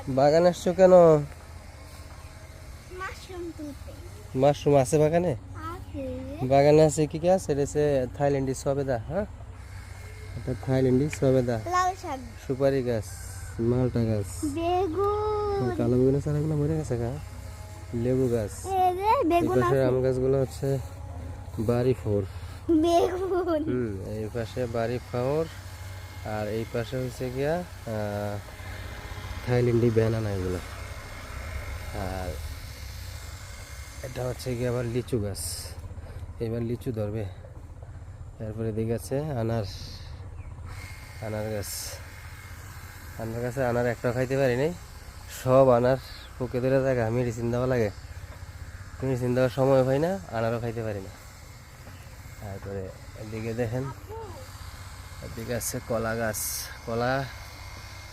বাগানে আসছো কেন? মাশরুম তুলতে। মাশরুম আছে বাগানে? আছে। বাগানে আছে কি কি আছে? এটা হচ্ছে থাইল্যান্ডি সবেদা। হ্যাঁ, এটা থাইল্যান্ডি সবেদা, লাল শাক। সুপারি গাছ, মালটা গাছ, বেগুন। কালো বেগুনের চারাগুলো মরে গেছে গা, লেবু গাছ। এই যে এই বেগুন পাশের আছে। আম গাছগুলো হচ্ছে বাড়ি ফোর। বেগুন। এই পাশে বাড়ি ফোর, আর এই পাশে হচ্ছে গিয়া থাইল্যান্ডি ব্যানানা এগুলো। আর এটা হচ্ছে গিয়ে আবার লিচু গাছ, এবার লিচু ধরবে। তারপরে দিকে আছে আনার, আনার গাছ। আনার গাছে আনার একটাও খাইতে পারি নাই, সব আনার পোকে ধরে জায়গা, মেডিসিন দেওয়া লাগে, মেডিসিন দেওয়ার সময় হয় না, আনারও খাইতে পারি না। তারপরে এদিকে দেখেন, এদিকে আছে কলা গাছ, কলা